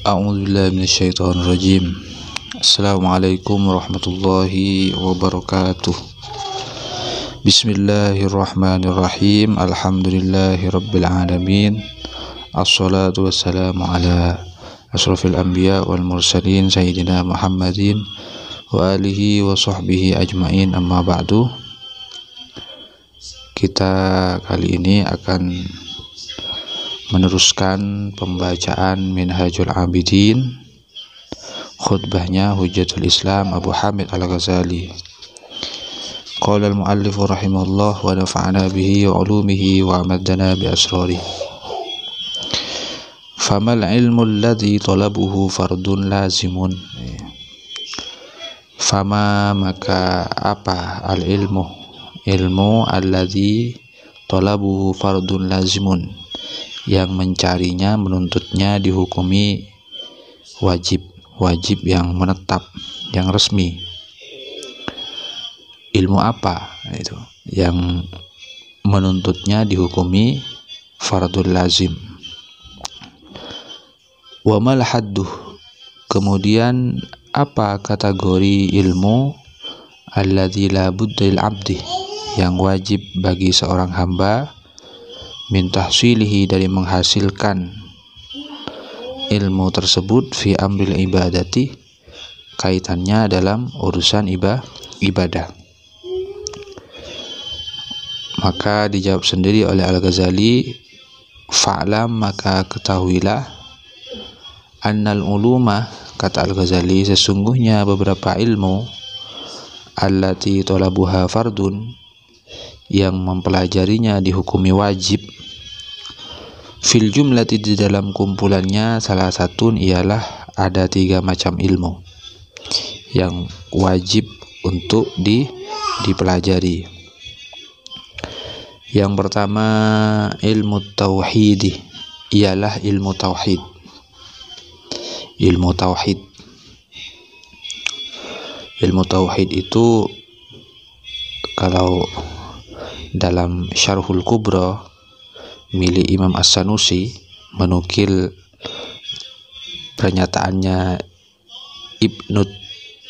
A'udzubillahi minasyaitonirrajim. Assalamualaikum warahmatullahi wabarakatuh. Bismillahirrahmanirrahim. Alhamdulillahirabbil alamin. Assalatu wassalamu ala asyrafil anbiya wal mursalin sayyidina Muhammadin wa alihi wa sahbihi ajmain, amma ba'du. Kita kali ini akan meneruskan pembacaan Minhajul Abidin, khutbahnya Hujjatul Islam Abu Hamid Al-Ghazali. Qala al-muallif rahimahullah wa nafa'ana bihi wa ulumihi wa amaddana bi asrarih. Famal ilmu alladhi talabuhu fardun lazimun. Fama, maka apa, al-ilmu, ilmu alladhi talabuhu fardun lazimun, yang mencarinya, menuntutnya dihukumi wajib yang menetap, yang resmi. Ilmu apa itu yang menuntutnya dihukumi fardul lazim. Wa mal hadduh, kemudian apa kategori ilmu alladzi la budda lil abdi, yang wajib bagi seorang hamba, min tahsilihi, dari menghasilkan ilmu tersebut, fi amril ibadati, kaitannya dalam urusan ibadah. Maka dijawab sendiri oleh Al-Ghazali, fa'lam, maka ketahuilah, annal uluma, kata Al-Ghazali, sesungguhnya beberapa ilmu, allati talabuha fardun, yang mempelajarinya dihukumi wajib, fil jumlati, di dalam kumpulannya, salah satu ialah ada 3 macam ilmu yang wajib untuk dipelajari. Yang pertama, ilmu tauhid, ialah ilmu tauhid. Ilmu tauhid itu, kalau dalam Syarhul Kubra milik Imam As-Sanusi, menukil pernyataannya Ibnu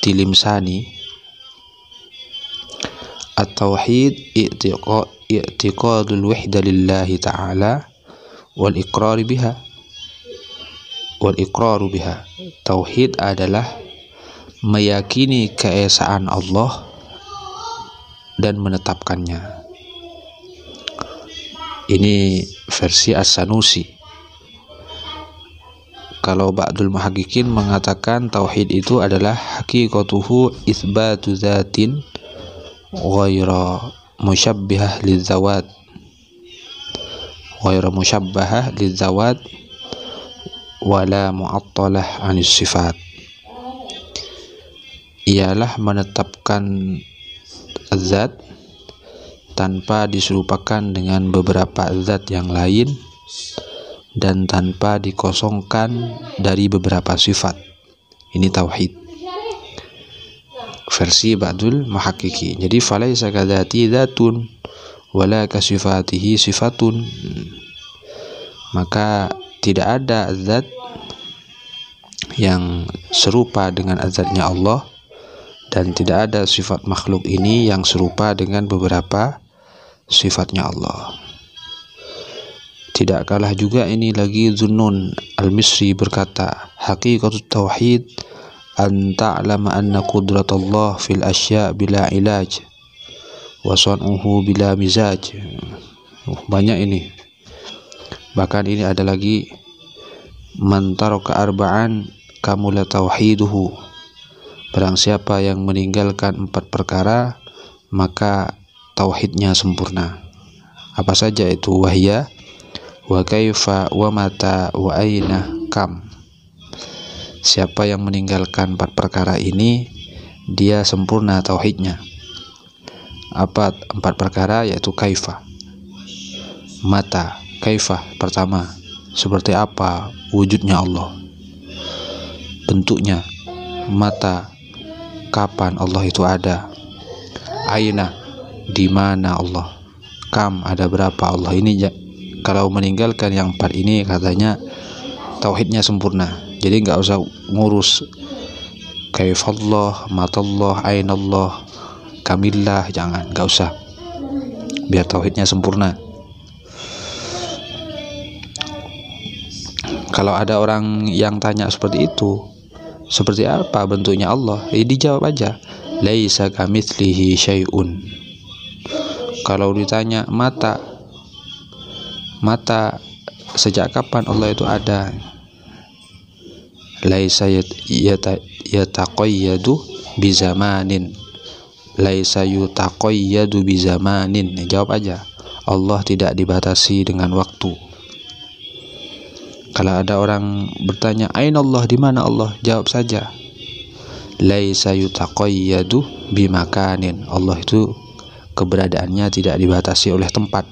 Tilimsani, at-tauhid i'tiqadul wahda lillahi ta'ala wal iqraru biha. Tauhid adalah meyakini keesaan Allah dan menetapkannya. Ini versi As-Sanusi. Kalau ba'dul muhaqqiqin mengatakan tauhid itu adalah haqiqatuhu itsbatu dzatin ghaira musyabbahah lidzawat wala mu'attalah 'anis sifat. Ialah menetapkan zat tanpa diserupakan dengan beberapa zat yang lain, dan tanpa dikosongkan dari beberapa sifat. Ini tauhid versi ba'dul muhaqqiqi. Jadi falaisa kadzati dzatun wala kasifatihi sifatun, maka tidak ada zat yang serupa dengan zatnya Allah, dan tidak ada sifat makhluk ini yang serupa dengan beberapa sifatnya Allah. Tidak kalah juga ini lagi Zunnun Al-Misri berkata, haqiqatut tauhid an ta'lama anna qudratallah fil asya' bila ilaj wa sun'uhu bila mizaj. Banyak ini. Bahkan ini ada lagi, man taraka arba'an kamula tauhiduhu, barang siapa yang meninggalkan 4 perkara, maka tauhidnya sempurna. Apa saja itu? Wahya, wa kaifa, wa mata, wa aina, kam. Siapa yang meninggalkan 4 perkara ini, dia sempurna tauhidnya. Apa 4 perkara? Yaitu kaifa, mata, kaifa pertama, seperti apa wujudnya Allah, bentuknya. Mata, kapan Allah itu ada. Aina, di mana Allah. Kam, ada berapa Allah. Ini kalau meninggalkan yang 4 ini, katanya tauhidnya sempurna. Jadi nggak usah ngurus kaifallah, matallah, ainallah, kamillah, jangan, nggak usah, biar tauhidnya sempurna. Kalau ada orang yang tanya seperti itu, seperti apa bentuknya Allah, dijawab aja, laisa kamitslihi syai'un. Kalau ditanya mata sejak kapan Allah itu ada, laisa yataqayyadu bizamanin, laisa yutaqayyadu bizamanin. Jawab aja, Allah tidak dibatasi dengan waktu. Kalau ada orang bertanya, aina Allah, di mana Allah? Jawab saja, laisa yutaqayyadu bimakanin. Allah itu keberadaannya tidak dibatasi oleh tempat.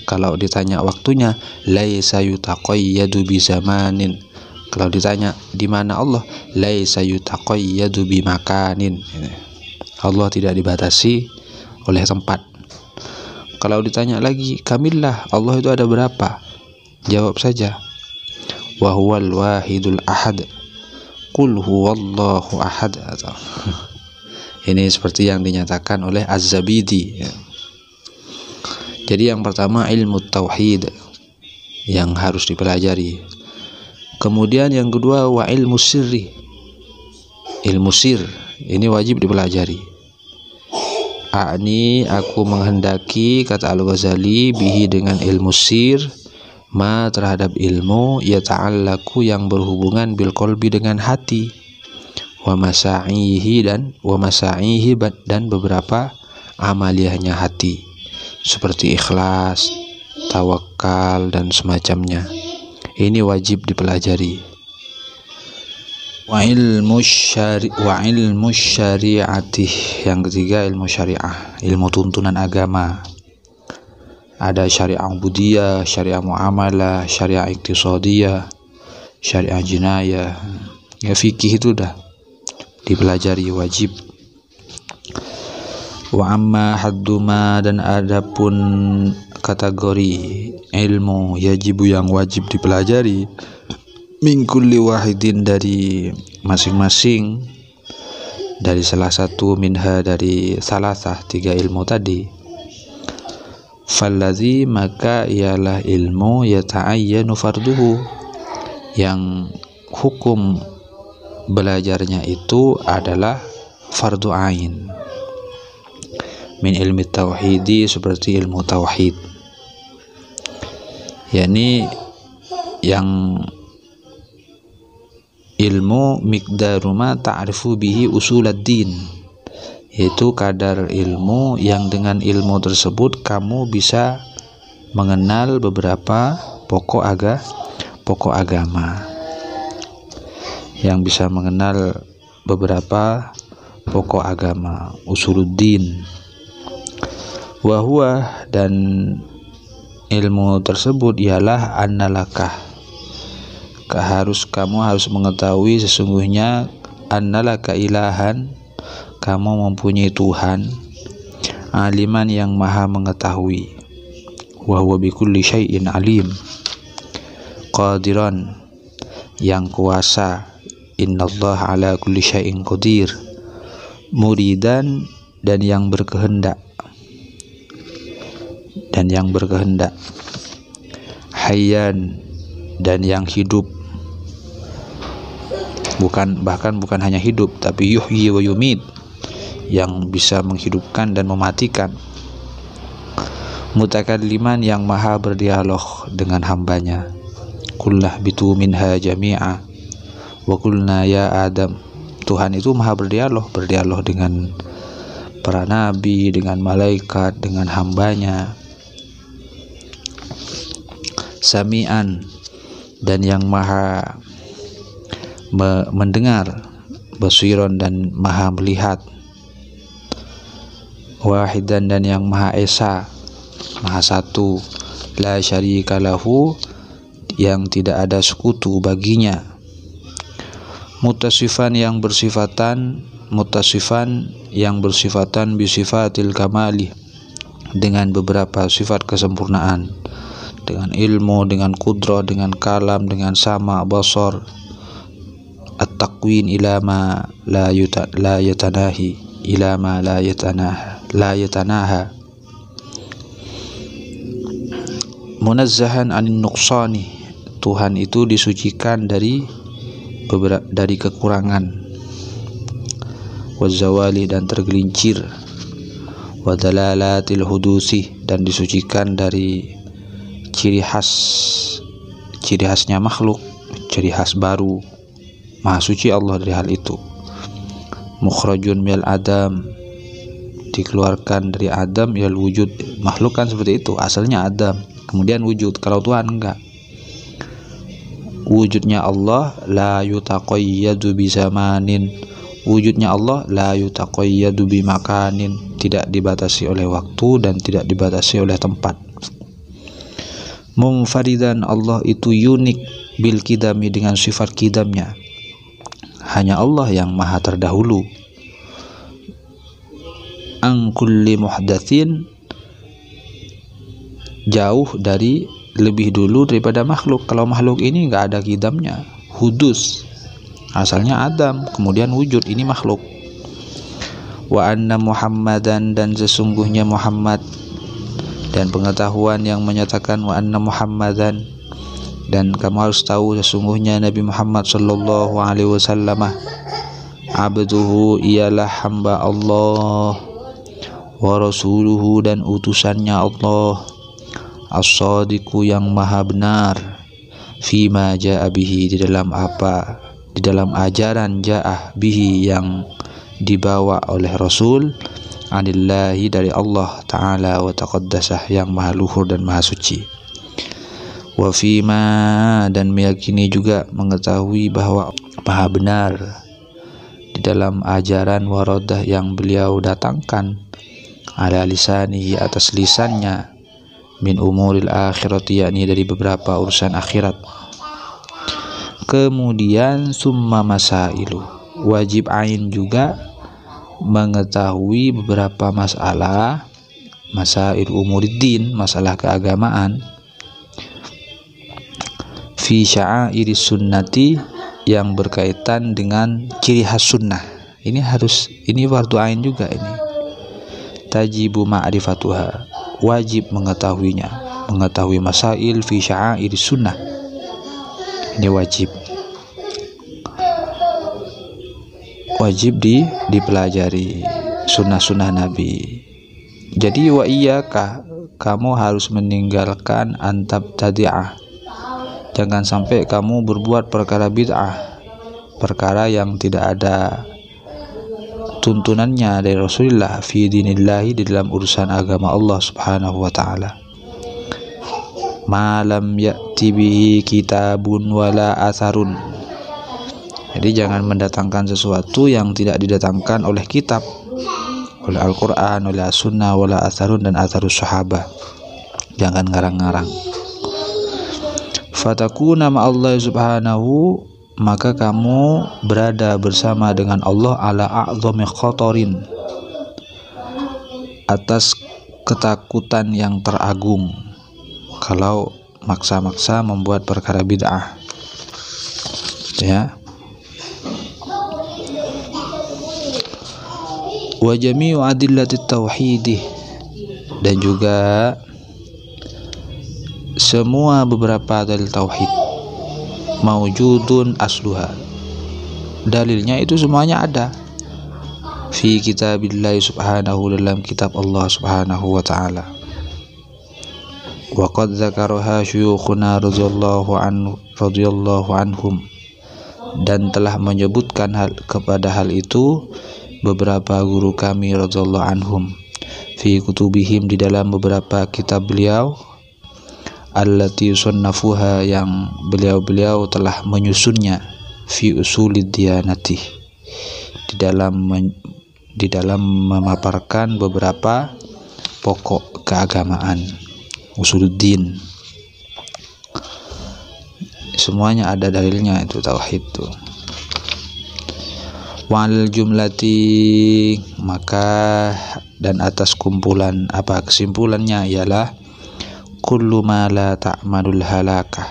Kalau ditanya waktunya, laisa yutaqayyadu bizamanin. Kalau ditanya di mana Allah, laisa yutaqayyadu bimakanin. Allah tidak dibatasi oleh tempat. Kalau ditanya lagi, kamillah, Allah itu ada berapa? Jawab saja, wa huwal wahidul ahad, qul huwallahu ahad. Ini seperti yang dinyatakan oleh Az-Zabidi. Jadi yang pertama ilmu tauhid yang harus dipelajari. Kemudian yang kedua wa ilmu sirri, ilmu sir, ini wajib dipelajari. Aku menghendaki, kata Al-Ghazali, bihi dengan ilmu sir, ma terhadap ilmu yata'allaku yang berhubungan bil qalbi dengan hati, wa masa'ihi dan beberapa amaliyahnya hati, seperti ikhlas, tawakal dan semacamnya. Ini wajib dipelajari. Wa ilmu syari'ati, yang ketiga ilmu syariah, ilmu tuntunan agama. Ada syariah ubudiyah, syariah muamalah, syariah iktisadiyah, syariah jinayah. Ya, fikih itu dah dipelajari, wajib. Wa amma hadduma, dan adapun kategori ilmu yajibu yang wajib dipelajari, min kulli wahidin, dari masing-masing, dari salah satu, minha dari salasah, tiga ilmu tadi. Falladzi, maka ialah ilmu yata'ayyanu farduhu, yang hukum belajarnya itu adalah fardu ain. Min ilmi tauhidi, seperti ilmu tauhid, yakni yang ilmu miqdaru ma ta'rifu bihi usuluddin, yaitu kadar ilmu yang dengan ilmu tersebut kamu bisa mengenal beberapa pokok agama, yang bisa mengenal beberapa pokok agama, usuluddin. Wa huwa, dan ilmu tersebut ialah annalakah, kamu harus mengetahui sesungguhnya, annalaka ilahan, kamu mempunyai Tuhan, aliman yang maha mengetahui, wa huwa bikulli syai'in alim, qadiran, yang kuasa, innallaha ala kulli syai'in qadir, muridan, dan yang berkehendak, hayyan, dan yang hidup, bahkan bukan hanya hidup, tapi yuhyi wa yumit, yang bisa menghidupkan dan mematikan, mutakalliman, yang maha berdialog dengan hambanya, kullah bitu minha jami'a, wa kulna ya Adam, Tuhan itu maha berdialog dengan para nabi, dengan malaikat, dengan hambanya. Sami'an, dan yang maha mendengar, basiron, dan maha melihat, wahidan, dan yang maha esa, maha satu, la syarika lahu, yang tidak ada sekutu baginya, mutasifan, yang bersifatan bisifatil kamali, dengan beberapa sifat kesempurnaan, dengan ilmu, dengan kudrah, dengan kalam, dengan sama, basar, at-taqwin ila ma la yatanahi ila ma la yatanaha munazzahan anin nuqsani, Tuhan itu disucikan dari kekurangan, wazawali dan tergelincir, wadalalatil hudusi dan disucikan dari ciri khasnya makhluk, ciri khas baru. Maha suci Allah dari hal itu. Mukhrajun minal adam, dikeluarkan dari adam ilal wujud. Makhluk kan seperti itu, asalnya adam kemudian wujud. Kalau Tuhan enggak, wujudnya Allah la yutaqayyadu bi zamanin, wujudnya Allah la yutaqayyadu bi makanin, tidak dibatasi oleh waktu dan tidak dibatasi oleh tempat. Munfaridan, Allah itu unik bil kidami, dengan sifat kidamnya, hanya Allah yang maha terdahulu. An kulli muhdatsin, jauh dari, lebih dulu daripada makhluk. Kalau makhluk ini nggak ada kidamnya, hudus, asalnya Adam kemudian wujud, ini makhluk. Wa anna Muhammadan, dan sesungguhnya Muhammad, dan pengetahuan yang menyatakan wa anna Muhammadan, dan kamu harus tahu sesungguhnya Nabi Muhammad sallallahu alaihi wasallam abduhu, ialah hamba Allah, wa rasuluhu, dan utusannya Allah, as-sadiqu, yang maha benar, fima ja'a bihi, di dalam ajaran ja'a bihi, yang dibawa oleh Rasul, anillahi, dari Allah Ta'ala, wa taqaddasah, yang maha luhur dan maha suci. Wa fima, dan meyakini juga mengetahui bahwa maha benar di dalam ajaran waradah yang beliau datangkan, ala lisanihi, atas lisannya, min umuril akhirati, yakni dari beberapa urusan akhirat. Kemudian summa masailu, wajib ain juga mengetahui beberapa masalah, masail umuriddin, masalah keagamaan, fi sya'airis sunnati, yang berkaitan dengan ciri khas sunnah. Ini fardu ain juga ini. Tajibu ma'rifatuha, wajib mengetahuinya, mengetahui masail fi sya'airis sunnah. Ini wajib dipelajari sunnah-sunnah Nabi. Jadi wa iyyaka, kamu harus meninggalkan antab tadi'ah, jangan sampai kamu berbuat perkara bid'ah, perkara yang tidak ada tuntunannya dari Rasulullah, fi dinillahi, di dalam urusan agama Allah subhanahu wa ta'ala. Malam ya'ti bihi kitabun wala atharun, jadi jangan mendatangkan sesuatu yang tidak didatangkan oleh kitab, oleh Al-Quran, oleh As-Sunnah, wala atharun, dan atharus sahabah. Jangan ngarang-ngarang. Fatakuna ma'allah subhanahu, maka kamu berada bersama dengan Allah, ala a'zami khatarin, atas ketakutan yang teragung, kalau maksa-maksa membuat perkara bid'ah, ya. Wa jami'u adillatit tauhid, dan juga semua beberapa dalil tauhid, maujudun asluha, dalilnya itu semuanya ada, fi kitabillahi subhanahu, dalam kitab Allah subhanahu wa ta'ala. Wa qad dzakaraha syuyukhuna radhiyallahu anhum, dan telah menyebutkan kepada hal itu beberapa guru kami radhiyallahu anhum, fi kutubihim, di dalam beberapa kitab beliau, allati sunnafuha, yang beliau telah menyusunnya, fi usulid diyanati, di dalam memaparkan beberapa pokok keagamaan, usuluddin. Semuanya ada dalilnya, itu tauhid itu. Wal jumlati, maka dan atas kumpulan, apa kesimpulannya ialah kullu ma la ta'manul halakah,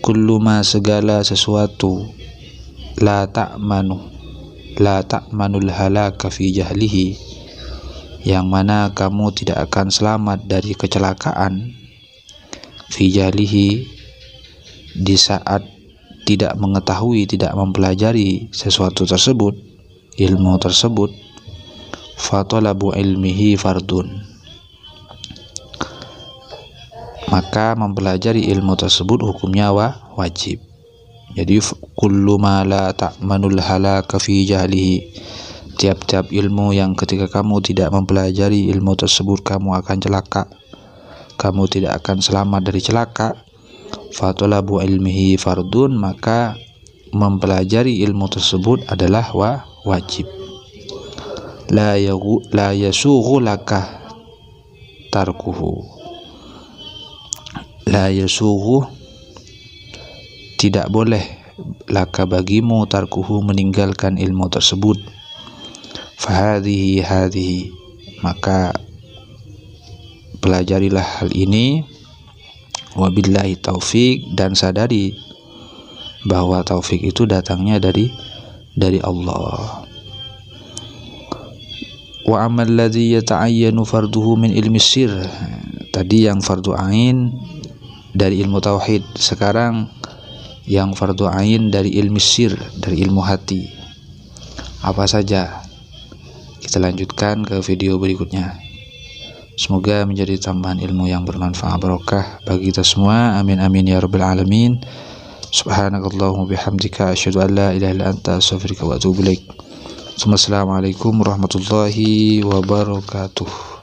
kullu ma, segala sesuatu, la ta'manul halaka fi jahlihi, yang mana kamu tidak akan selamat dari kecelakaan, fi jahlihi, di saat tidak mengetahui, tidak mempelajari sesuatu tersebut, ilmu tersebut. Fatalabu ilmihi fardun, maka mempelajari ilmu tersebut hukumnya wajib. Jadi kullu ma la ta'manul halaka fi jahlihi, tiap-tiap ilmu yang ketika kamu tidak mempelajari ilmu tersebut kamu akan celaka, kamu tidak akan selamat dari celaka. Fatalabu ilmihi fardun, maka mempelajari ilmu tersebut adalah wajib. La yasughu laka tarkuhu, la yasughu, tidak boleh, laka bagimu, tarkuhu, meninggalkan ilmu tersebut. Fahadhihi, maka pelajarilah hal ini. Wabillahi taufik, dan sadari bahwa taufik itu datangnya dari Allah. Wa amal ladzi yata'ayyanu farduhu min ilmi sir, tadi yang fardu ain dari ilmu tauhid, sekarang yang fardu ain dari ilmu sir, dari ilmu hati. Apa saja? Kita lanjutkan ke video berikutnya. Semoga menjadi tambahan ilmu yang bermanfaat barokah bagi kita semua. Amin amin ya rabbal alamin. Subhanakallahumma bihamdika asyhadu an la ilaha illa anta astaghfiruka wa atubu ilaik. Assalamualaikum warahmatullahi wabarakatuh.